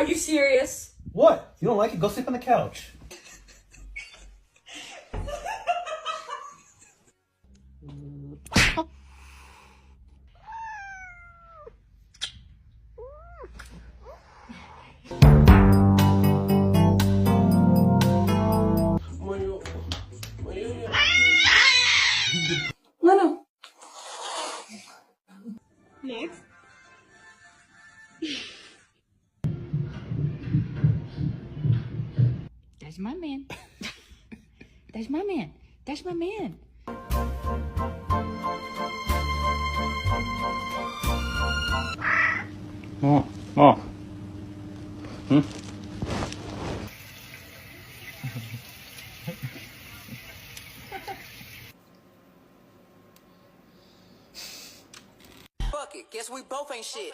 Are you serious? What? You don't like it? Go sleep on the couch. No. Next. That's my man. That's my man. That's my man. Fuck it, guess we both ain't shit.